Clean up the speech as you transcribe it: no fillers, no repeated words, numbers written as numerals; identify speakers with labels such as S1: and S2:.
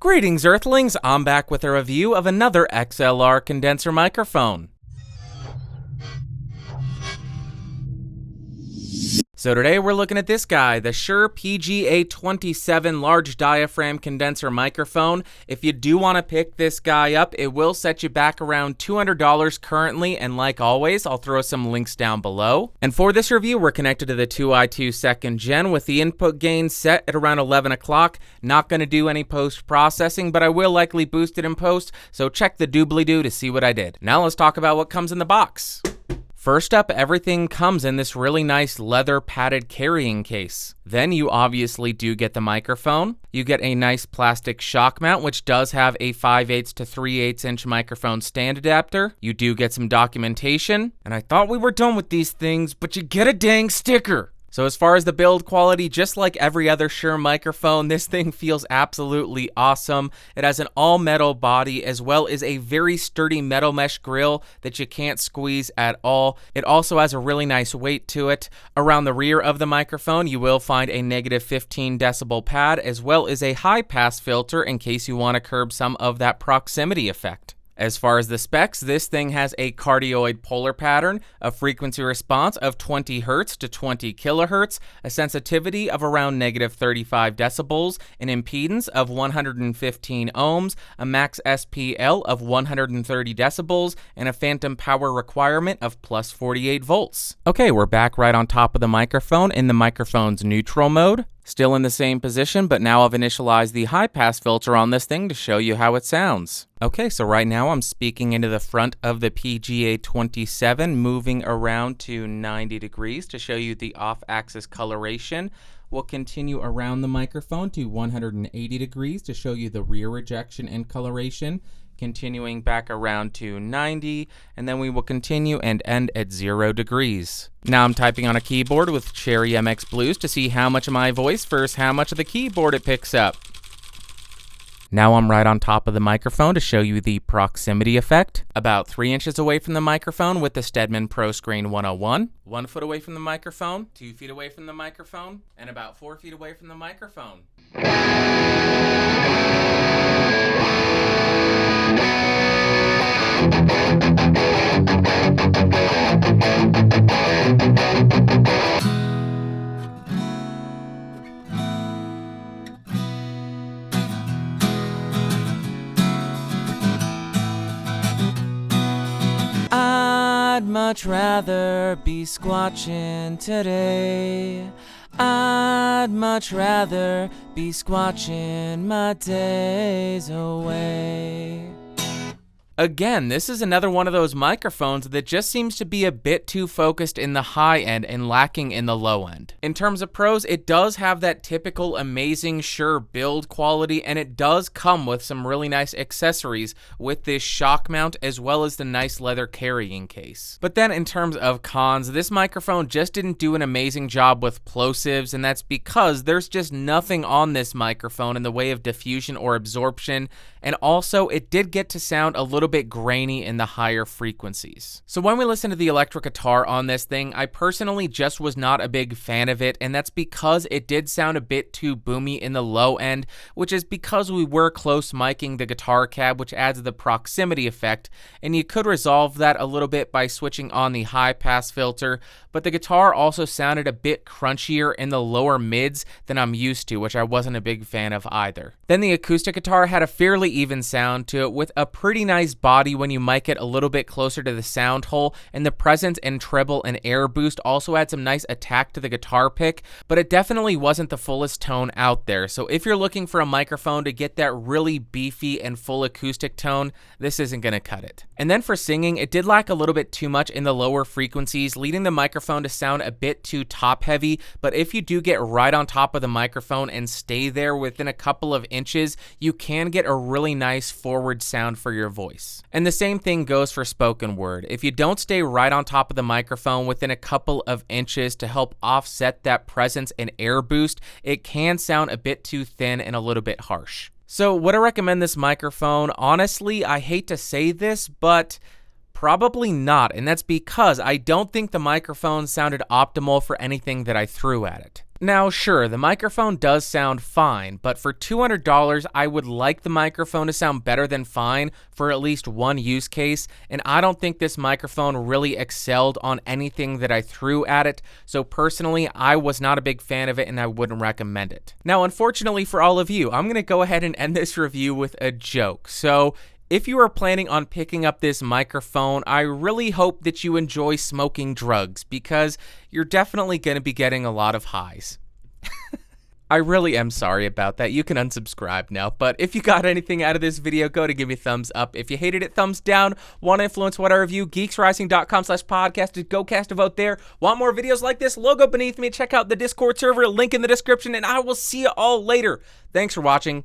S1: Greetings, Earthlings! I'm back with a review of another XLR condenser microphone. So today we're looking at this guy, the Shure PGA27 large diaphragm condenser microphone. If you do want to pick this guy up, it will set you back around $200 currently, and like always, I'll throw some links down below. And for this review, we're connected to the 2i2 2nd gen with the input gain set at around 11 o'clock. Not going to do any post-processing, but I will likely boost it in post, so check the doobly-doo to see what I did. Now let's talk about what comes in the box. First up, everything comes in this really nice leather padded carrying case. Then you obviously do get the microphone. You get a nice plastic shock mount, which does have a 5/8 to 3/8 inch microphone stand adapter. You do get some documentation. And I thought we were done with these things, but you get a dang sticker. So as far as the build quality, just like every other Shure microphone, this thing feels absolutely awesome. It has an all-metal body as well as a very sturdy metal mesh grill that you can't squeeze at all. It also has a really nice weight to it. Around the rear of the microphone, you will find a -15 decibel pad as well as a high-pass filter in case you want to curb some of that proximity effect. As far as the specs, this thing has a cardioid polar pattern, a frequency response of 20 Hz to 20 kHz, a sensitivity of around -35 decibels, an impedance of 115 ohms, a max SPL of 130 decibels, and a phantom power requirement of plus 48 volts. Okay, we're back right on top of the microphone in the microphone's neutral mode. Still in the same position, but now I've initialized the high-pass filter on this thing to show you how it sounds. Okay, so right now I'm speaking into the front of the PGA27, moving around to 90 degrees to show you the off-axis coloration. We'll continue around the microphone to 180 degrees to show you the rear rejection and coloration. Continuing back around to 90, and then we will continue and end at 0 degrees. Now I'm typing on a keyboard with Cherry MX Blues to see how much of my voice versus how much of the keyboard it picks up. Now I'm right on top of the microphone to show you the proximity effect. About 3 inches away from the microphone with the Stedman Pro Screen 101. 1 foot away from the microphone, 2 feet away from the microphone, and about 4 feet away from the microphone. I'd much rather be squatching today. I'd much rather be squatching my days away. Again, this is another one of those microphones that just seems to be a bit too focused in the high end and lacking in the low end. In terms of pros, it does have that typical amazing Shure build quality, and it does come with some really nice accessories with this shock mount as well as the nice leather carrying case. But then in terms of cons, this microphone just didn't do an amazing job with plosives, and that's because there's just nothing on this microphone in the way of diffusion or absorption, and also it did get to sound a little bit grainy in the higher frequencies. So when we listen to the electric guitar on this thing, I personally just was not a big fan of it, and that's because it did sound a bit too boomy in the low end, which is because we were close miking the guitar cab, which adds the proximity effect, and you could resolve that a little bit by switching on the high pass filter, but the guitar also sounded a bit crunchier in the lower mids than I'm used to, which I wasn't a big fan of either. Then the acoustic guitar had a fairly even sound to it with a pretty nice body when you mic it a little bit closer to the sound hole, and the presence and treble and air boost also had some nice attack to the guitar pick, but it definitely wasn't the fullest tone out there. So if you're looking for a microphone to get that really beefy and full acoustic tone, this isn't going to cut it. And then for singing, it did lack a little bit too much in the lower frequencies, leading the microphone to sound a bit too top heavy, but if you do get right on top of the microphone and stay there within a couple of inches, you can get a really nice forward sound for your voice. And the same thing goes for spoken word. If you don't stay right on top of the microphone within a couple of inches to help offset that presence and air boost, it can sound a bit too thin and a little bit harsh. So would I recommend this microphone? Honestly, I hate to say this, but probably not, and that's because I don't think the microphone sounded optimal for anything that I threw at it. Now, sure, the microphone does sound fine, but for $200, I would like the microphone to sound better than fine for at least one use case, and I don't think this microphone really excelled on anything that I threw at it, so personally, I was not a big fan of it and I wouldn't recommend it. Now, unfortunately for all of you, I'm going to go ahead and end this review with a joke. So, if you are planning on picking up this microphone, I really hope that you enjoy smoking drugs because you're definitely going to be getting a lot of highs. I really am sorry about that. You can unsubscribe now, but if you got anything out of this video, go to give me a thumbs up. If you hated it, thumbs down. Want to influence what I review? geeksrising.com/podcast. Go cast a vote there. Want more videos like this? Logo beneath me. Check out the Discord server, link in the description, and I will see you all later. Thanks for watching.